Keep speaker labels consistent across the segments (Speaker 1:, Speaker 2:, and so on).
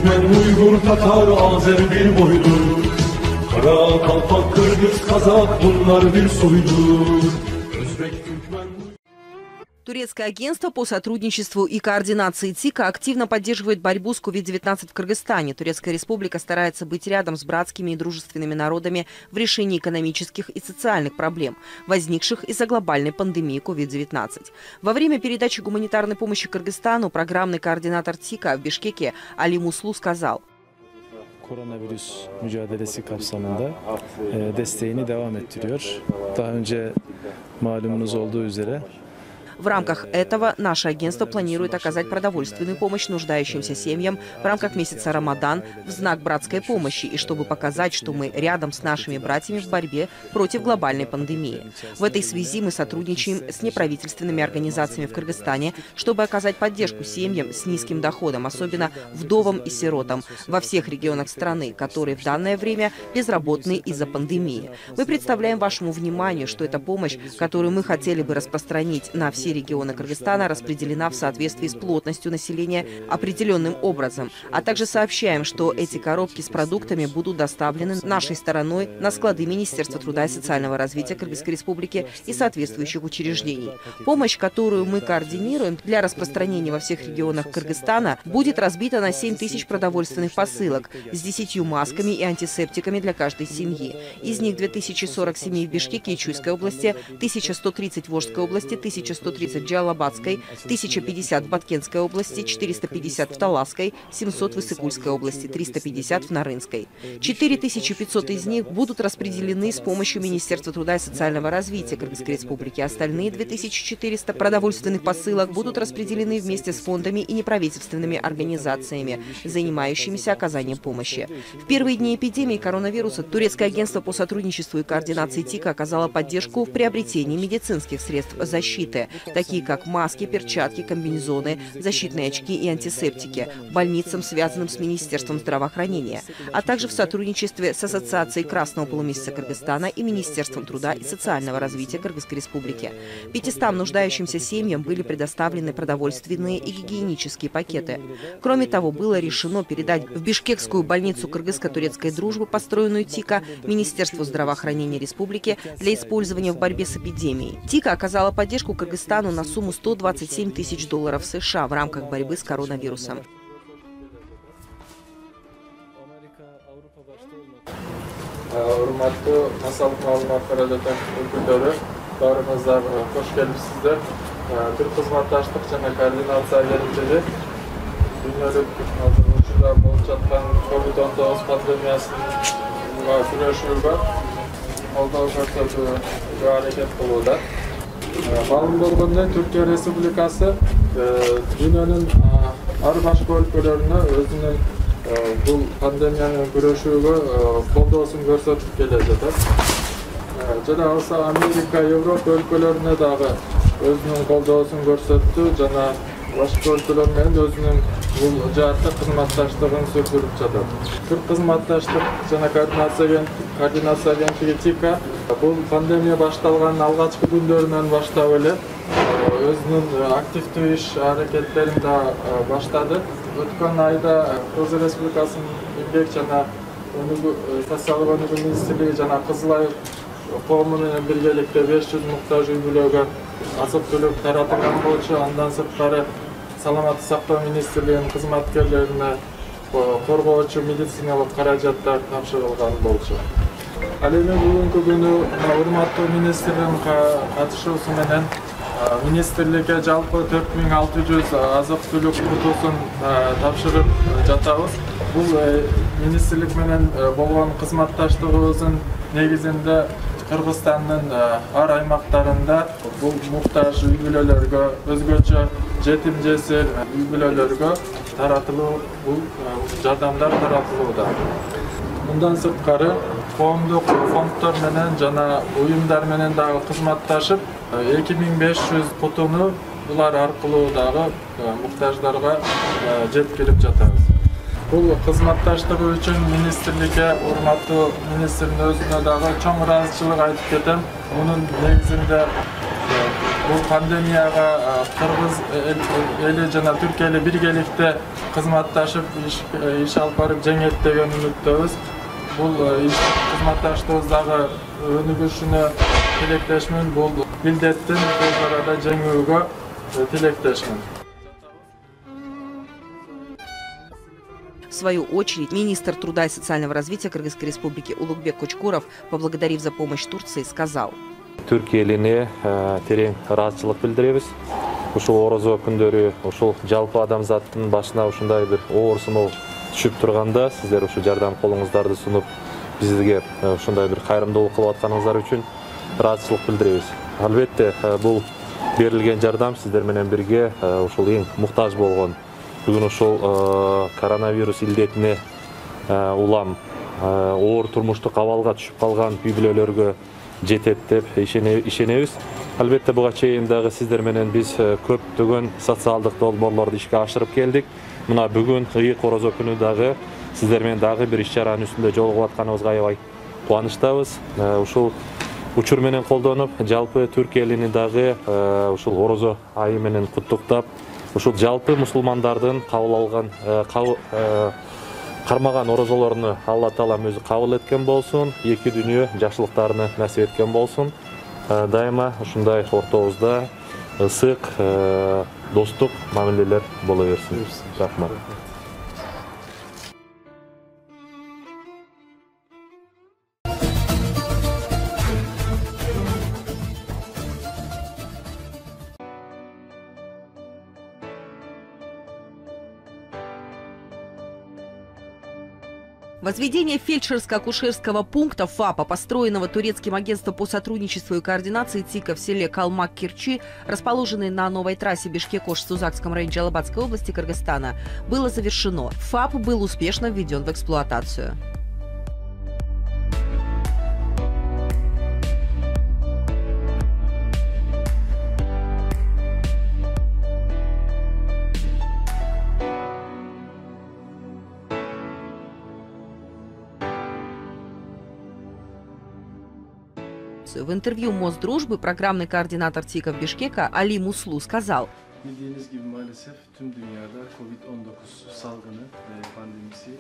Speaker 1: Türkmen, Uygur, Tatar, Azer bir boydur. Kara, Kalpak, Kırgız, Kazak bunlar bir soydur. Özbek, Türkmen...
Speaker 2: Турецкое агентство по сотрудничеству и координации ТИКа активно поддерживает борьбу с COVID-19 в Кыргызстане. Турецкая республика старается быть рядом с братскими и дружественными народами в решении экономических и социальных проблем, возникших из-за глобальной пандемии COVID-19. Во время передачи гуманитарной помощи Кыргызстану программный координатор ТИКа в Бишкеке Али Муслу сказал:
Speaker 3: Koronavirüs mücadelesi kapsamında desteğini devam ettiriyor. Daha önce malumunuz olduğu üzere
Speaker 2: В рамках этого наше агентство планирует оказать продовольственную помощь нуждающимся семьям в рамках месяца Рамадан в знак братской помощи и чтобы показать, что мы рядом с нашими братьями в борьбе против глобальной пандемии. В этой связи мы сотрудничаем с неправительственными организациями в Кыргызстане, чтобы оказать поддержку семьям с низким доходом, особенно вдовам и сиротам во всех регионах страны, которые в данное время безработны из-за пандемии. Мы представляем вашему вниманию, что эта помощь, которую мы хотели бы распространить на все регионы Кыргызстана, распределена в соответствии с плотностью населения определенным образом. А также сообщаем, что эти коробки с продуктами будут доставлены нашей стороной на склады Министерства труда и социального развития Кыргызской Республики и соответствующих учреждений. Помощь, которую мы координируем для распространения во всех регионах Кыргызстана, будет разбита на 7 тысяч продовольственных посылок с 10 масками и антисептиками для каждой семьи. Из них 2047 в Бишкеке и Чуйской области, 1130 в Волжской области, 1130 в Джалабадской, 1050 в Баткенской области, 450 в Таласской, 700 в Иссыкульской области, 350 в Нарынской. 4500 из них будут распределены с помощью Министерства труда и социального развития Кыргызской Республики. Остальные 2400 продовольственных посылок будут распределены вместе с фондами и неправительственными организациями, занимающимися оказанием помощи. В первые дни эпидемии коронавируса Турецкое агентство по сотрудничеству и координации ТИКа оказало поддержку в приобретении медицинских средств защиты, такие как маски, перчатки, комбинезоны, защитные очки и антисептики, больницам, связанным с Министерством здравоохранения, а также в сотрудничестве с Ассоциацией Красного полумесяца Кыргызстана и Министерством труда и социального развития Кыргызской Республики. 500 нуждающимся семьям были предоставлены продовольственные и гигиенические пакеты. Кроме того, было решено передать в Бишкекскую больницу кыргызско-турецкой дружбы, построенную ТИКа, Министерству здравоохранения Республики для использования в борьбе с эпидемией. ТИКа оказала поддержку Кыргызстану на сумму $127 тысяч США в рамках борьбы с коронавирусом.
Speaker 4: Hurmatlı masallık malumatlara da öykülері, barımızlar hoş gelipsizler. Türk Hizmetdaşlık және Koordinasiya Agentliği dünyalык учурда болуп жаткан COVID-19 пандемиясына күрөшүүгө колдоо көрсөтүүгө аракет кылууда. Малым болгондой, Түркия Республикасы дүйнөнүн ар башка өлкөлөрүнө өзүнүн бул пандемияны күрөшүүгө колдоосун көрсөтүп келе жатат. Жана болсо Америка, Европа өлкөлөрүнө дагы өзүнүн колдоосун көрсөттү жана башка өлкөлөр менен өзүнүн бул жаатта кызматташтыгын сүрдүрүп жатат. Түрк Кызматташтык жана Координация агенттиги ТИКа бул пандемия башталган алгачкы күндөрүнөн баштап эле өзүнүн активдүү иш аракеттерин да баштады. Өткөн айда Кыргыз Республикасынын эмгек жана социалдык өнүгүү министрлиги жана Кызыл Ай коому менен биргеликте 500 муктаж үй бүлөгө азык-түлүк таратылган болчу. Андан сырткары Саламаттык сактоо министрлигинин кызматкерлерине коргоочу медициналык каражаттар тапшырылган болчу. Ал эми бүгүнкү күнү урматтуу министрдин катышуусу менен министрликке жалпы 4600 азык-түлүк кутусун тапшырып жатабыз. Бул министрлик менен болгон кызматташтыгыбыздын негизинде Кыргызстандын ар аймактарында бул муктаж үй бүлөлөргө, өзгөчө жетим жесир үй бүлөлөргө таратылуу, бул жардамдар таратылууда. Мындан сырткары коомдук фонддор менен жана уюмдар менен дагы кызматташып 2500 кутуну булар аркылуу дагы муктаждарга жеткирип жатабыз. Бул кызматташтыгы үчүн министрликке урматтуу министрдин өзүнө дагы чоң ыраазычылык айтып кетем. Мунун негизинде Бұл пандемияға Қырғыз елі жана Түркия елі біргелікте қызматташып иш алып барып жеңет деген үмүттөбүз. Бұл қызматташтыгыбыздағы өнүгүшүнө тилектешмин. Бұл милдеттин тез арада жеңүүгө тилектешмин.
Speaker 2: В свою очередь, министр труда и социального развития Кыргызской республики Улугбек Кучкуров, поблагодарив за помощь Турции, сказал:
Speaker 5: Түркия еліне терең ыраазычылык билдиребиз. Ушул орозо күндөрү ушул жалпы адамзаттын башына ушундай бир оор сыноо түшүп турганда сиздер ушу жардам колуңуздарды сунуп бизге ушундай бир кайрымдуулук кылып атканыңыздар үчүн ыраазычылык билдиребиз. Албетте бул берилген жардам сиздер менен бирге ушул эң муктаж болгон бүгүн ушул коронавирус илдетине улам оор турмуштук абалга түшүп калган үй бүлөлөргө жетет деп ишенебиз. Албетте буга чейин дагы сиздер менен биз көптөгөн социалдык долбоорлорду ишке ашырып келдик. Мына бүгүн ыйык орозо күнү дагы сиздер менен дагы бир иш-чаранын үстүндө жолугуп атканыбызга аябай кубанычтабыз. Ушул учур менен колдонуп, жалпы Түркия элини дагы ушул орозо айы менен куттуктап, ушул жалпы мусулмандардын кабыл алган кармаган орозолорун Алла Таалам өзү кабыл эткен болсун, эки дүйнө жакшылыктарыны насип эткен болсун. Дайыма ушундай ортобузда ысык, достук мамилелер боло берсин. Рахмат.
Speaker 2: Возведение фельдшерско-акушерского пункта ФАПа, построенного турецким агентством по сотрудничеству и координации ТИКа в селе Калмак-Кирчи, расположенной на новой трассе Бишкек-Ош в Сузакском районе Жалабатской области Кыргызстана, было завершено. ФАП был успешно введен в эксплуатацию. В интервью Мосдружбы программный координатор ТИКа в Бишкека Али Муслу сказал:
Speaker 3: Bildiğiniz gibi maalesef tüm dünyada Covid-19 salgını pandemisi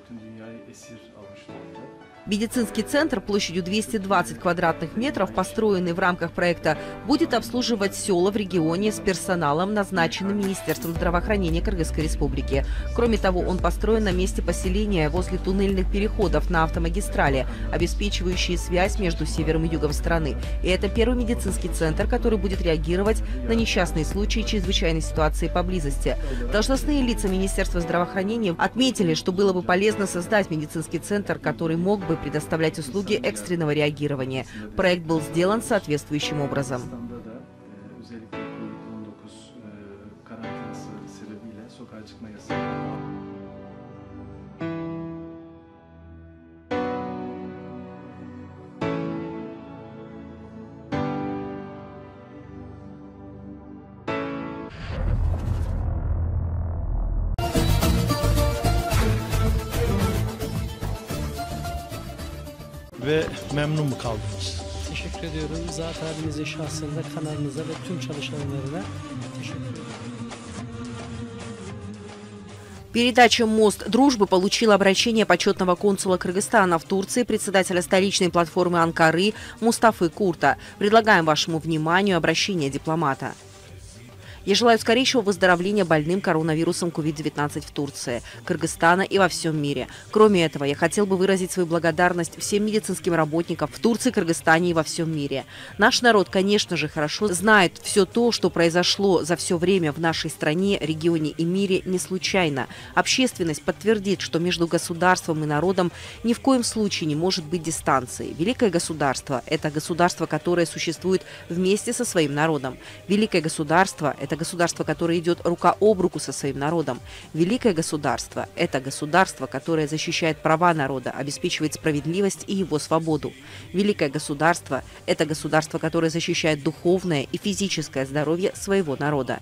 Speaker 3: tüm dünyayı esir almış durumda.
Speaker 2: Медицинский центр площадью 220 квадратных метров, построенный в рамках проекта, будет обслуживать села в регионе с персоналом, назначенным Министерством здравоохранения Кыргызской республики. Кроме того, он построен на месте поселения возле туннельных переходов на автомагистрали, обеспечивающие связь между севером и югом страны. И это первый медицинский центр, который будет реагировать на несчастные случаи чрезвычайной ситуации поблизости. Должностные лица Министерства здравоохранения отметили, что было бы полезно создать медицинский центр, который мог бы предоставлять услуги экстренного реагирования. Проект был сделан соответствующим образом.
Speaker 6: Ve memnun mu kaldınız?
Speaker 7: Teşekkür ediyorum. Zat abinizin şahsında kanalınıza ve tüm çalışanlarına teşekkür ederim.
Speaker 2: Передача «Мост дружбы» получила обращение почетного консула Кыргызстана в Турции, председателя столичной платформы Анкары Мустафы Курта. Предлагаем вашему вниманию обращение дипломата. Я желаю скорейшего выздоровления больным коронавирусом COVID-19 в Турции, Кыргызстана и во всем мире. Кроме этого, я хотел бы выразить свою благодарность всем медицинским работникам в Турции, Кыргызстане и во всем мире. Наш народ, конечно же, хорошо знает все то, что произошло за все время в нашей стране, регионе и мире не случайно. Общественность подтвердит, что между государством и народом ни в коем случае не может быть дистанции. Великое государство – это государство, которое существует вместе со своим народом. Великое государство – это государство, которое идет рука об руку со своим народом. Великое государство – это государство, которое защищает права народа, обеспечивает справедливость и его свободу. Великое государство – это государство, которое защищает духовное и физическое здоровье своего народа.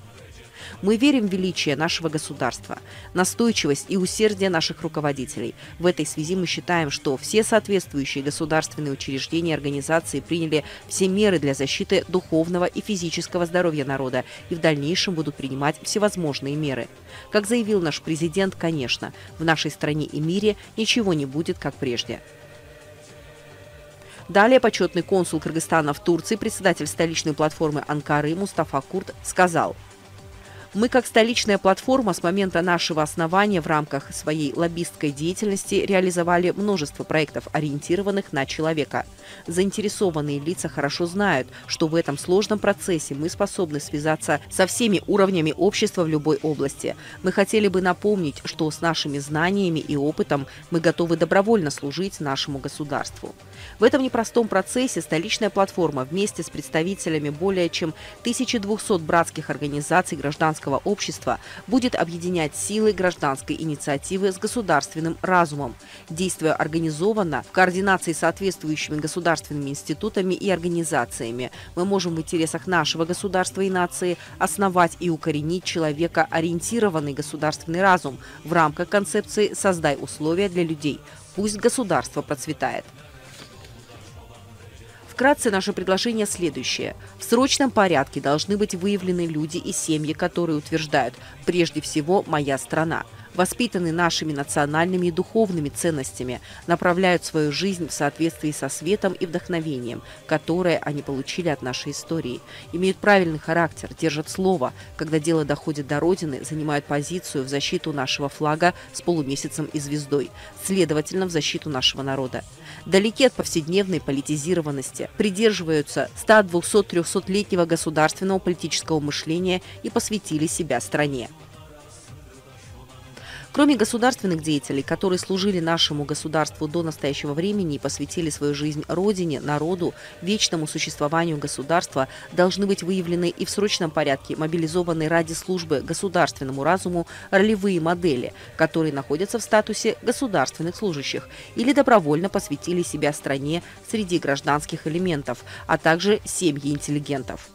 Speaker 2: Мы верим в величие нашего государства, настойчивость и усердие наших руководителей. В этой связи мы считаем, что все соответствующие государственные учреждения и организации приняли все меры для защиты духовного и физического здоровья народа и в дальнейшем будут принимать всевозможные меры. Как заявил наш президент, конечно, в нашей стране и мире ничего не будет, как прежде. Далее почетный консул Кыргызстана в Турции, председатель столичной платформы Анкары Мустафа Курт сказал: «Мы, как столичная платформа, с момента нашего основания в рамках своей лоббистской деятельности реализовали множество проектов, ориентированных на человека. Заинтересованные лица хорошо знают, что в этом сложном процессе мы способны связаться со всеми уровнями общества в любой области. Мы хотели бы напомнить, что с нашими знаниями и опытом мы готовы добровольно служить нашему государству». В этом непростом процессе столичная платформа вместе с представителями более чем 1200 братских организаций гражданского общества будет объединять силы гражданской инициативы с государственным разумом, действуя организованно в координации с соответствующими государственными институтами и организациями. Мы можем в интересах нашего государства и нации основать и укоренить человекоориентированный государственный разум в рамках концепции «Создай условия для людей». Пусть государство процветает. Вкратце наше предложение следующее. В срочном порядке должны быть выявлены люди и семьи, которые утверждают: прежде всего, моя страна. Воспитаны нашими национальными и духовными ценностями, направляют свою жизнь в соответствии со светом и вдохновением, которое они получили от нашей истории, имеют правильный характер, держат слово, когда дело доходит до Родины, занимают позицию в защиту нашего флага с полумесяцем и звездой, следовательно, в защиту нашего народа. Далеки от повседневной политизированности, придерживаются 100, 200, 300-летнего государственного политического мышления и посвятили себя стране. Кроме государственных деятелей, которые служили нашему государству до настоящего времени и посвятили свою жизнь Родине, народу, вечному существованию государства, должны быть выявлены и в срочном порядке мобилизованные ради службы государственному разуму ролевые модели, которые находятся в статусе государственных служащих или добровольно посвятили себя стране среди гражданских элементов, а также семьи интеллигентов.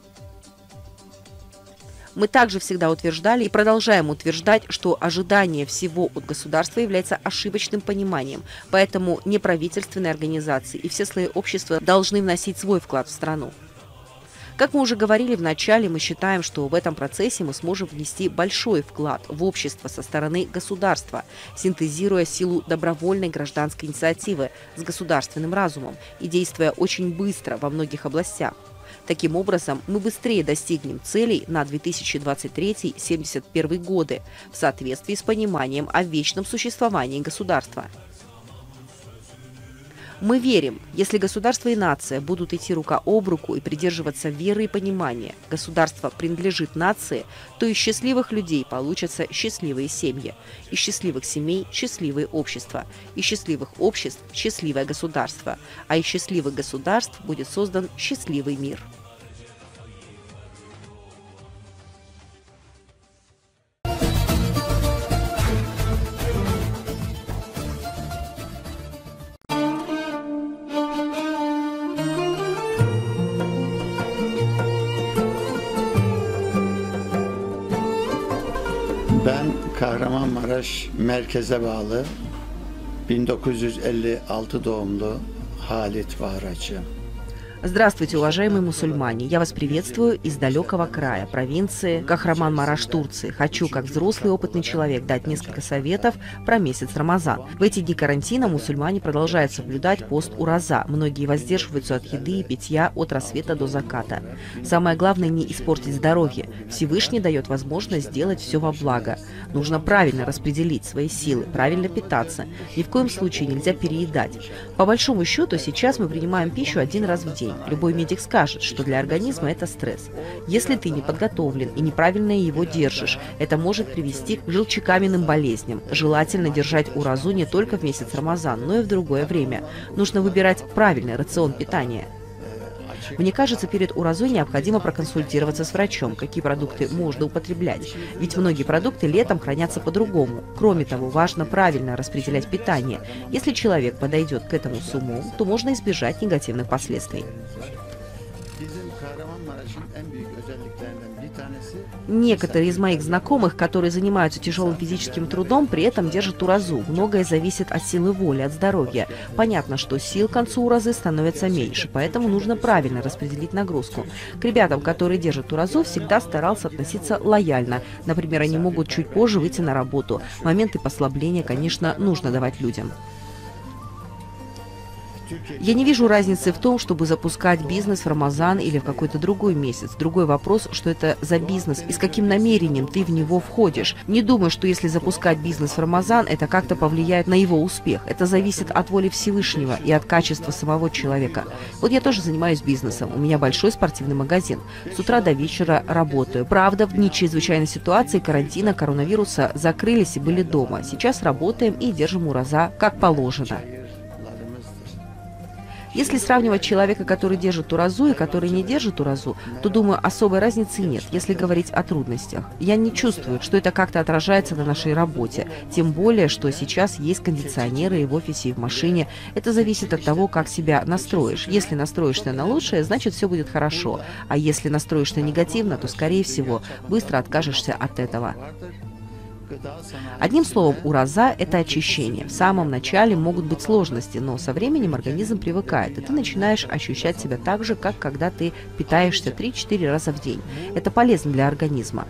Speaker 2: Мы также всегда утверждали и продолжаем утверждать, что ожидание всего от государства является ошибочным пониманием, поэтому неправительственные организации и все слои общества должны вносить свой вклад в страну. Как мы уже говорили в начале, мы считаем, что в этом процессе мы сможем внести большой вклад в общество со стороны государства, синтезируя силу добровольной гражданской инициативы с государственным разумом и действуя очень быстро во многих областях. Таким образом, мы быстрее достигнем целей на 2023-2071 годы в соответствии с пониманием о вечном существовании государства. Мы верим, если государство и нация будут идти рука об руку и придерживаться веры и понимания, государство принадлежит нации, то из счастливых людей получатся счастливые семьи, из счастливых семей – счастливые общества, из счастливых обществ – счастливое государство, а из счастливых государств будет создан счастливый мир.
Speaker 8: Ben Kahramanmaraş merkeze bağlı 1956 doğumlu Halit Vahraçı.
Speaker 2: Здравствуйте, уважаемые мусульмане! Я вас приветствую из далекого края, провинции Кахраман-Мараш, Турции. Хочу, как взрослый опытный человек, дать несколько советов про месяц Рамазан. В эти дни карантина мусульмане продолжают соблюдать пост ураза. Многие воздерживаются от еды и питья от рассвета до заката. Самое главное – не испортить здоровье. Всевышний дает возможность сделать все во благо. Нужно правильно распределить свои силы, правильно питаться. Ни в коем случае нельзя переедать. По большому счету, сейчас мы принимаем пищу один раз в день. Любой медик скажет, что для организма это стресс. Если ты не подготовлен и неправильно его держишь, это может привести к желчекаменным болезням. Желательно держать уразу не только в месяц Рамазан, но и в другое время. Нужно выбирать правильный рацион питания. Мне кажется, перед уразой необходимо проконсультироваться с врачом, какие продукты можно употреблять. Ведь многие продукты летом хранятся по-другому. Кроме того, важно правильно распределять питание. Если человек подойдет к этому с умом, то можно избежать негативных последствий.
Speaker 8: Bizim Kahramanmaraş'ın en büyük özelliklerinden bir tanesi
Speaker 2: Некоторые из моих знакомых, которые занимаются тяжелым физическим трудом, при этом держат уразу. Многое зависит от силы воли, от здоровья. Понятно, что сил к концу уразы становится меньше, поэтому нужно правильно распределить нагрузку. К ребятам, которые держат уразу, всегда старался относиться лояльно. Например, они могут чуть позже выйти на работу. Моменты послабления, конечно, нужно давать людям. Я не вижу разницы в том, чтобы запускать бизнес в Рамазан или в какой-то другой месяц. Другой вопрос, что это за бизнес и с каким намерением ты в него входишь. Не думаю, что если запускать бизнес в Рамазан, это как-то повлияет на его успех. Это зависит от воли Всевышнего и от качества самого человека. Вот я тоже занимаюсь бизнесом. У меня большой спортивный магазин. С утра до вечера работаю. Правда, в дни чрезвычайной ситуации, карантина, коронавируса закрылись и были дома. Сейчас работаем и держим ураза как положено. Если сравнивать человека, который держит уразу и который не держит уразу, то, думаю, особой разницы нет, если говорить о трудностях. Я не чувствую, что это как-то отражается на нашей работе. Тем более, что сейчас есть кондиционеры и в офисе, и в машине. Это зависит от того, как себя настроишь. Если настроишься на лучшее, значит, все будет хорошо. А если настроишься негативно, то, скорее всего, быстро откажешься от этого. Одним словом, ураза – это очищение. В самом начале могут быть сложности, но со временем организм привыкает, и ты начинаешь ощущать себя так же, как когда ты питаешься 3-4 раза в день. Это полезно для организма.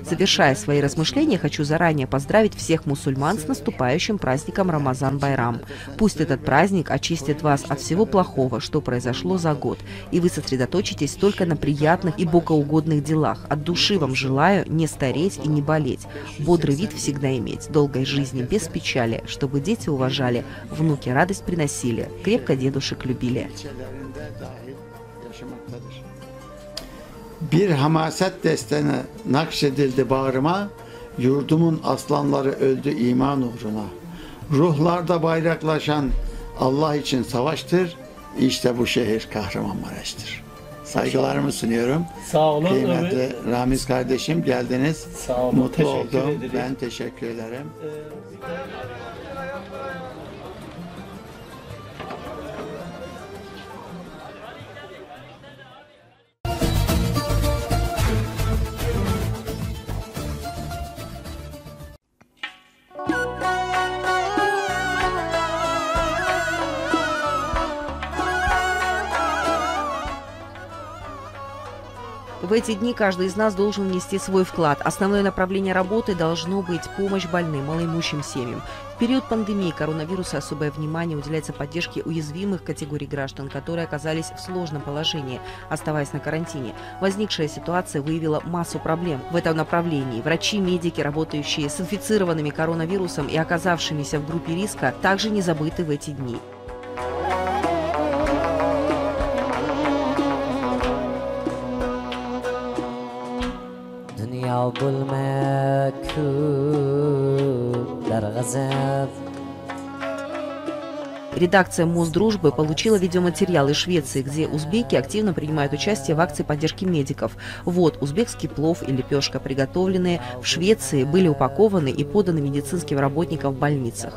Speaker 2: Завершая свои размышления, хочу заранее поздравить всех мусульман с наступающим праздником Рамазан-Байрам. Пусть этот праздник очистит вас от всего плохого, что произошло за год, и вы сосредоточитесь только на приятных и богоугодных делах. От души вам желаю не стареть и не болеть, бодрый вид всегда иметь, долгой жизни без печали, чтобы дети уважали, внуки радость приносили, крепко дедушек любили.
Speaker 8: Bir hamaset desteni nakşedildi bağrıma, yurdumun aslanları öldü iman uğruna. Ruhlarda bayraklaşan Allah için savaştır, işte bu şehir Kahramanmaraş'tır. Saygılarımı sunuyorum.
Speaker 6: Sağ olun.
Speaker 8: Kıymetli Ramiz kardeşim geldiniz.
Speaker 6: Sağ olun.
Speaker 8: Mutlu
Speaker 6: Teşekkür
Speaker 8: oldum.
Speaker 6: ederim.
Speaker 8: Ben teşekkür ederim.
Speaker 2: В эти дни каждый из нас должен внести свой вклад. Основное направление работы должно быть помощь больным, малоимущим семьям. В период пандемии коронавируса особое внимание уделяется поддержке уязвимых категорий граждан, которые оказались в сложном положении, оставаясь на карантине. Возникшая ситуация выявила массу проблем в этом направлении. Врачи, медики, работающие с инфицированными коронавирусом и оказавшимися в группе риска, также не забыты в эти дни. Редакция Мосдружбы получила видеоматериал из Швеции, где узбеки активно принимают участие в акции поддержки медиков. Вот узбекский плов и лепешка, приготовленные в Швеции, были упакованы и поданы медицинским работникам в больницах.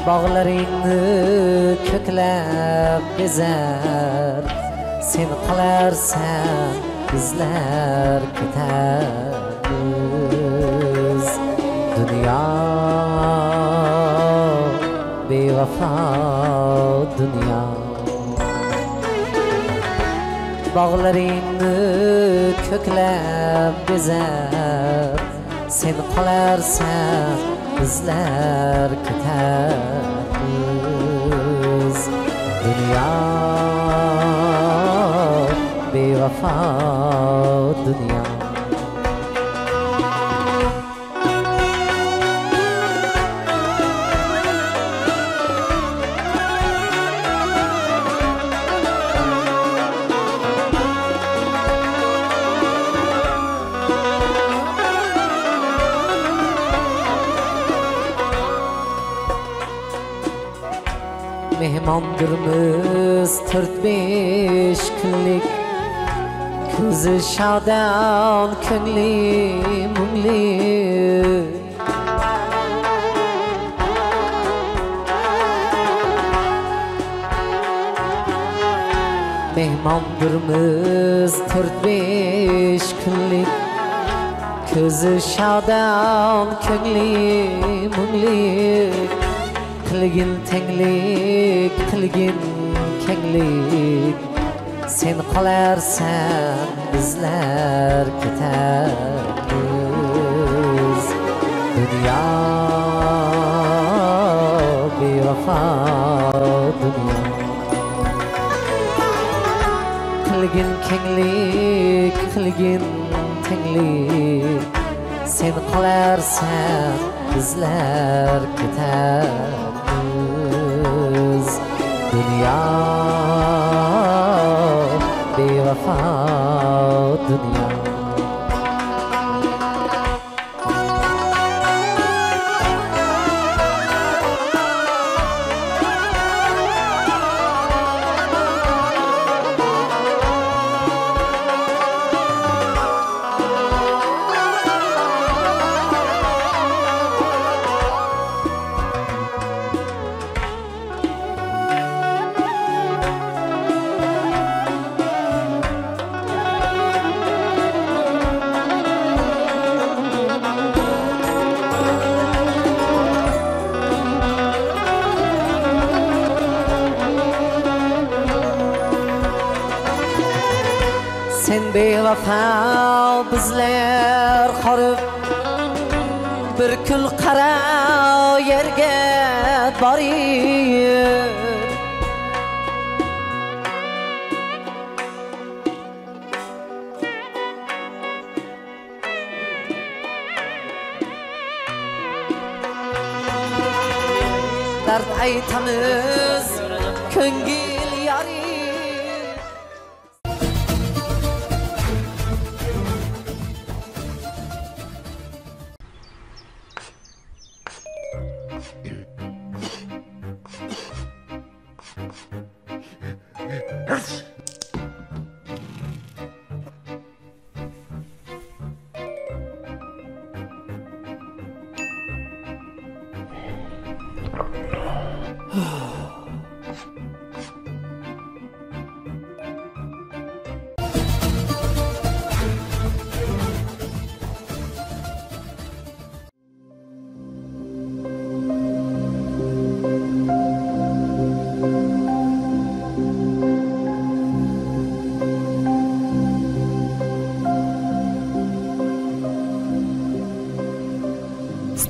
Speaker 9: Bağlarını köklep gezer, sen kalarsan bizler gideriz. Dünya bevafa dünya. Bağlarını köklep gezer, sen kalarsan bizler gideriz. Dünya bevafa dünya. Mehmandırmız 4-5 günlük, ko'zi shodon ko'ngli mungli mehmondirmiz 4-5 kunlik ko'zi shodon ko'ngli munglik qilgin tenglik qilgin kenglik sen qolarsan bizlar ketamiz dunyo bevafo dunyo qilgin kenglik qilgin tenglik sen qolarsan bizlar ketamiz dunyo bevafo dunyo sen bevafo bizlar horib bir kun qara yerga boring dard aytamiz ko'ngil yoring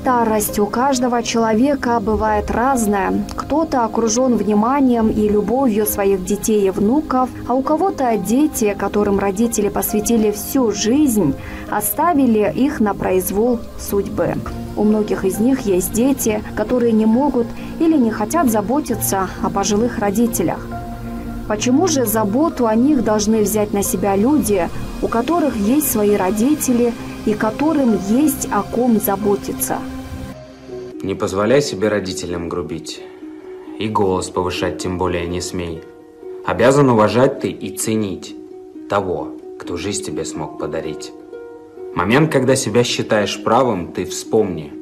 Speaker 10: Старость у каждого человека бывает разная. Кто-то окружен вниманием и любовью своих детей и внуков, а у кого-то дети, которым родители посвятили всю жизнь, оставили их на произвол судьбы. У многих из них есть дети, которые не могут или не хотят заботиться о пожилых родителях. Почему же заботу о них должны взять на себя люди, у которых есть свои родители и которым есть о ком заботиться?
Speaker 11: Не позволяй себе родителям грубить. И голос повышать тем более не смей. Обязан уважать ты и ценить того, кто жизнь тебе смог подарить. Момент, когда себя считаешь правым, ты вспомни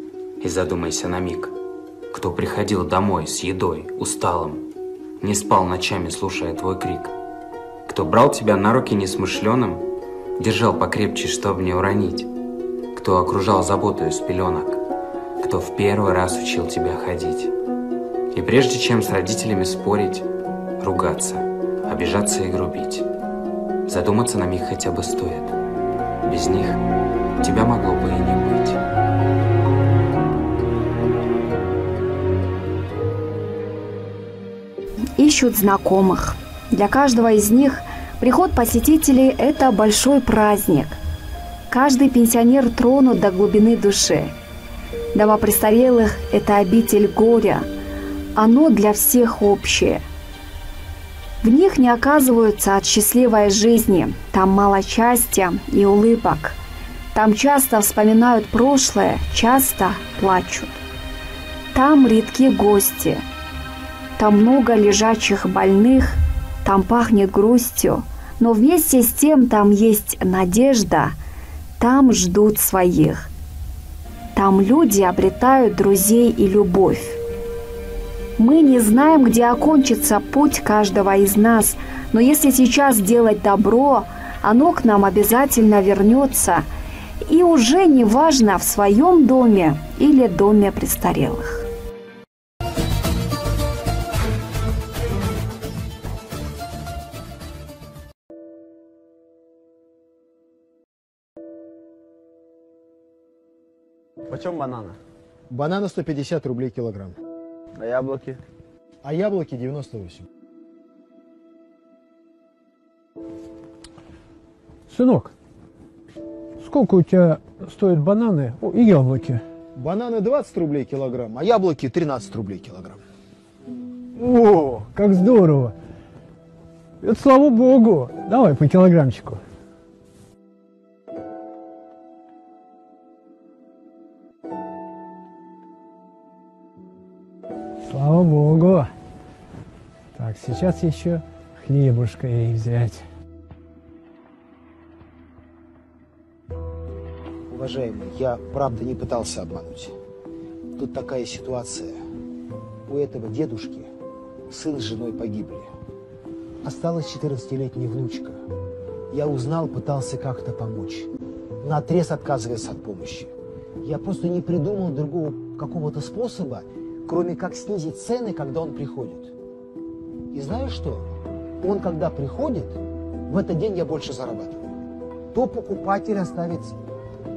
Speaker 11: и задумайся на миг. Кто приходил домой с едой, усталым, не спал ночами, слушая твой крик. Кто брал тебя на руки несмышленым, держал покрепче, чтобы не уронить. Кто окружал заботою с пеленок, кто в первый раз учил тебя ходить. И прежде чем с родителями спорить, ругаться, обижаться и грубить, задуматься на миг хотя бы стоит. Без них тебя могло бы и не быть.
Speaker 10: Ищут знакомых. Для каждого из них приход посетителей – это большой праздник. Каждый пенсионер тронут до глубины души. Дома престарелых – это обитель горя. Оно для всех общее. В них не оказываются от счастливой жизни. Там мало счастья и улыбок. Там часто вспоминают прошлое, часто плачут. Там редки гости. Там много лежачих больных. Там пахнет грустью. Но вместе с тем там есть надежда, там ждут своих. Там люди обретают друзей и любовь. Мы не знаем, где окончится путь каждого из нас, но если сейчас делать добро, оно к нам обязательно вернется. И уже не важно, в своем доме или доме престарелых.
Speaker 12: Почем бананы?
Speaker 13: Бананы 150 рублей килограмм.
Speaker 12: А яблоки?
Speaker 13: А яблоки 98.
Speaker 14: Сынок, сколько у тебя стоят бананы и яблоки?
Speaker 13: Бананы 20 рублей килограмм, а яблоки 13 рублей килограмм.
Speaker 14: О, как здорово! Это слава богу! Давай по килограммчику. Слава богу! Так, сейчас еще хлебушка ей взять.
Speaker 13: Уважаемый, я правда не пытался обмануть. Тут такая ситуация. У этого дедушки сын с женой погибли. Осталась 14-летняя внучка. Я узнал, пытался как-то помочь. Наотрез отказываясь от помощи. Я просто не придумал другого какого-то способа, кроме как снизить цены, когда он приходит. И знаешь что? Он, когда приходит, в этот день я больше зарабатываю. То покупатель оставит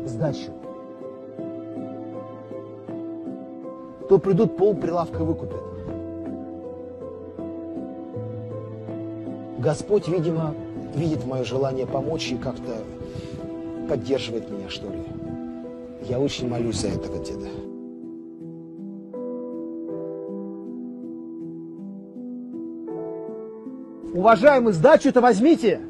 Speaker 13: сдачу, то придут полприлавка выкупят. Господь, видимо, видит мое желание помочь и как-то поддерживает меня, что ли. Я очень молюсь за этого деда. Уважаемый, сдачу-то возьмите!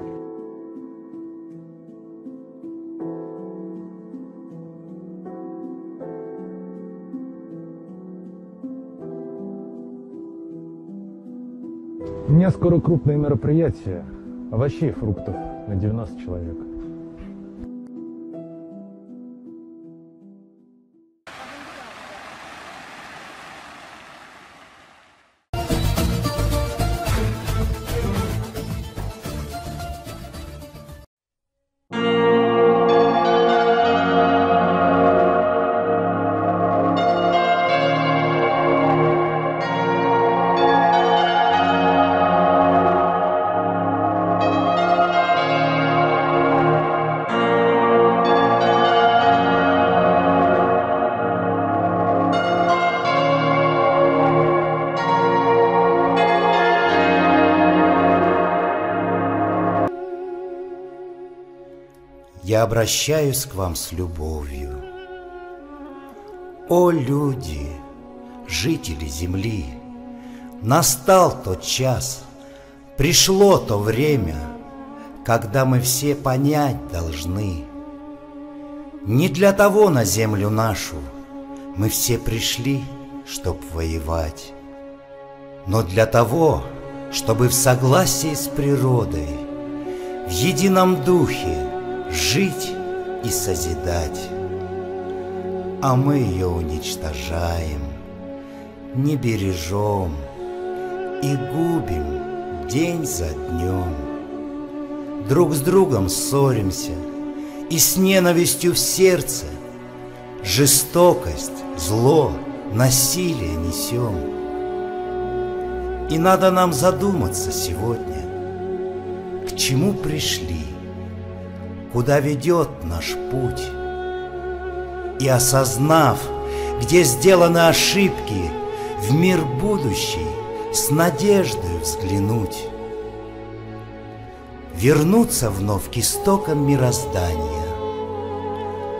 Speaker 15: У меня скоро крупное мероприятие. Овощей и фруктов на 90 человек.
Speaker 16: Я обращаюсь к вам с любовью. О, люди, жители земли, настал тот час, пришло то время, когда мы все понять должны. Не для того на землю нашу мы все пришли, чтоб воевать, но для того, чтобы в согласии с природой, в едином духе жить и созидать. А мы ее уничтожаем, не бережем и губим день за днем. Друг с другом ссоримся и с ненавистью в сердце жестокость, зло, насилие несем. И надо нам задуматься сегодня, к чему пришли, куда ведет наш путь. И осознав, где сделаны ошибки, в мир будущий с надеждой взглянуть. Вернуться вновь к истокам мироздания,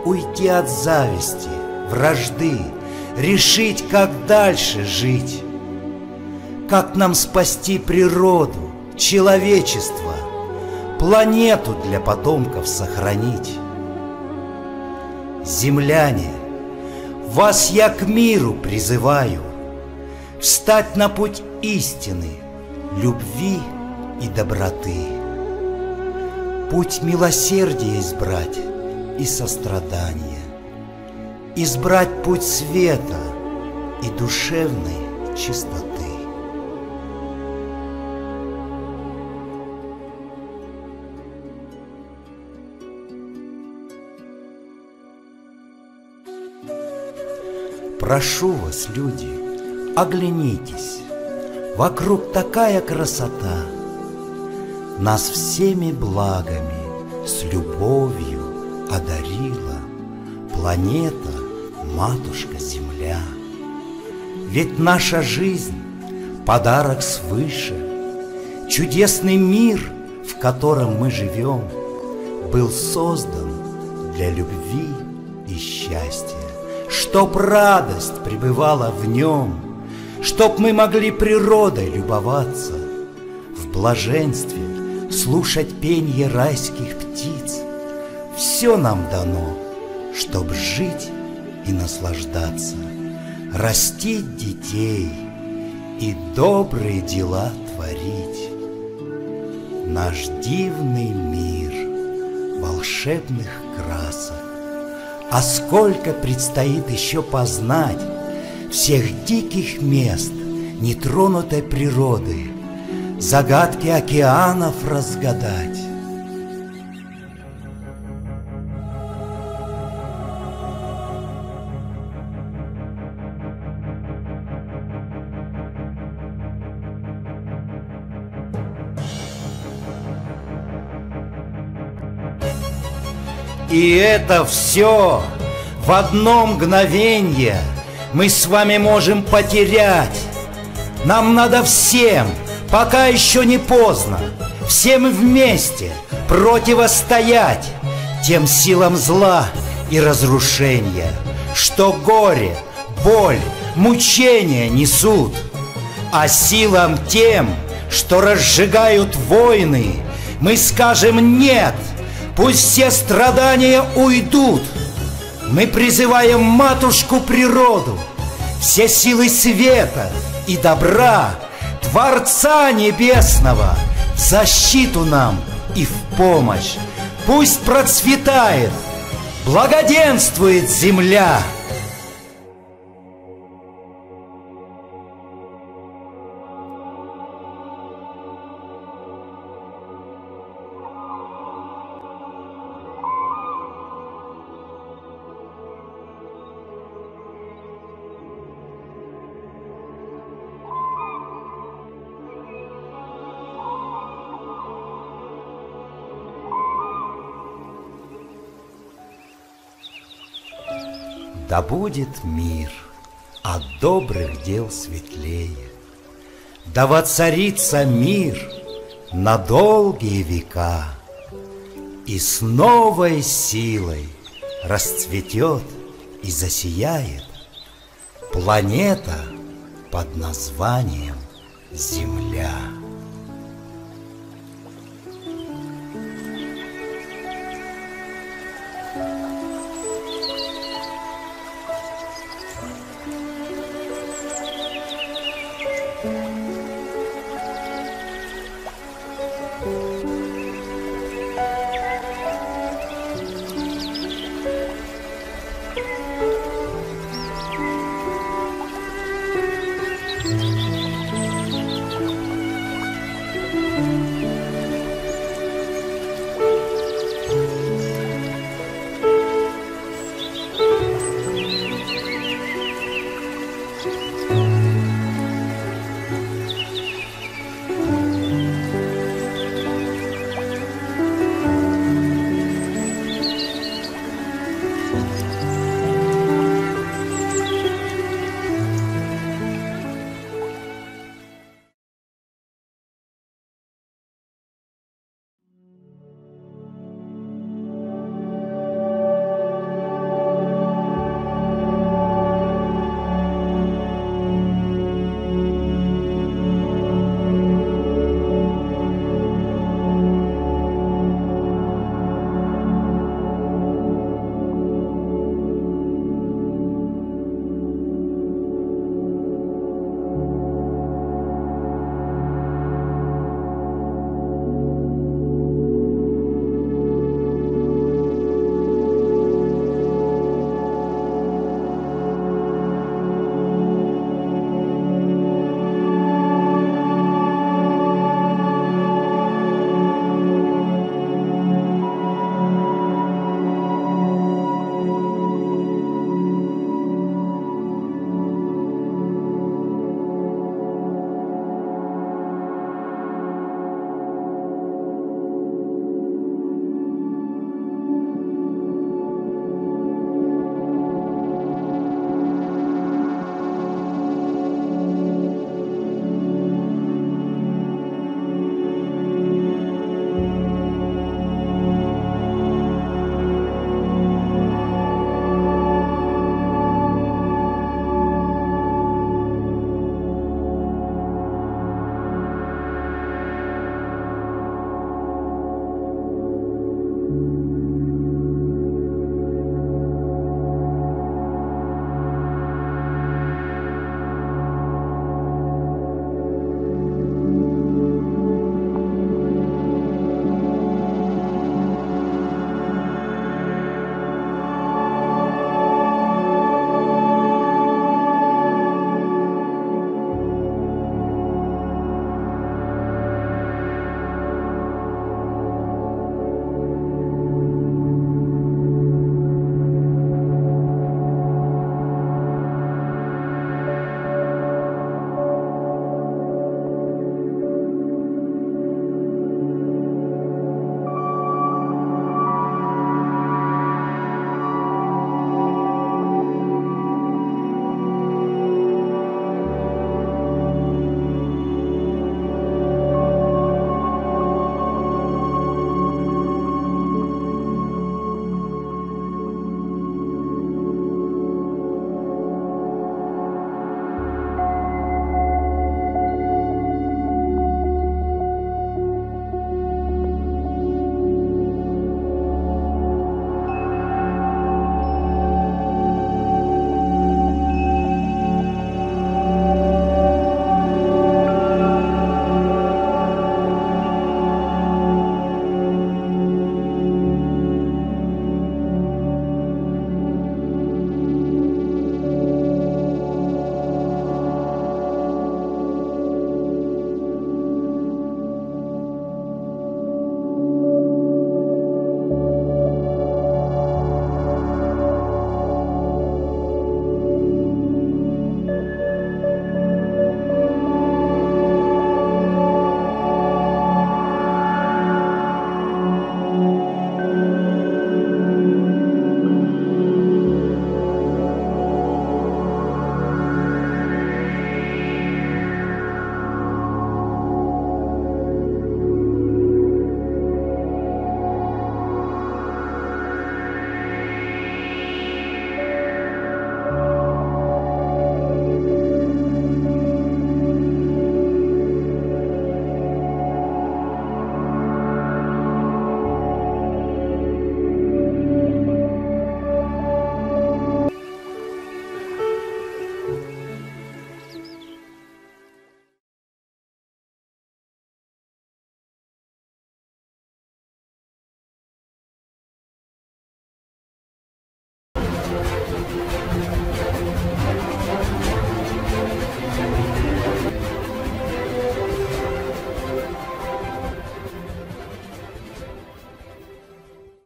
Speaker 16: уйти от зависти, вражды, решить, как дальше жить, как нам спасти природу, человечество, планету для потомков сохранить. Земляне, вас я к миру призываю, встать на путь истины, любви и доброты. путь милосердия избрать и сострадания, избрать путь света и душевной чистоты. Прошу вас, люди, оглянитесь, вокруг такая красота, нас всеми благами с любовью одарила планета, матушка Земля. Ведь наша жизнь — подарок свыше, чудесный мир, в котором мы живем, был создан для любви и счастья, чтоб радость пребывала в нем, чтоб мы могли природой любоваться, в блаженстве слушать пенье райских птиц. Все нам дано, чтоб жить и наслаждаться, растить детей и добрые дела творить. Наш дивный мир волшебных красок, а сколько предстоит еще познать всех диких мест нетронутой природы, загадки океанов разгадать. И это все в одно мгновенье мы с вами можем потерять. Нам надо всем, пока еще не поздно, всем вместе противостоять тем силам зла и разрушения, что горе, боль, мучения несут, а силам тем, что разжигают войны, мы скажем «нет». Пусть все страдания уйдут. Мы призываем матушку природу, все силы света и добра, Творца Небесного, в защиту нам и в помощь. Пусть процветает, благоденствует земля. Да будет мир от добрых дел светлее, да воцарится мир на долгие века, и с новой силой расцветет и засияет планета под названием Земля.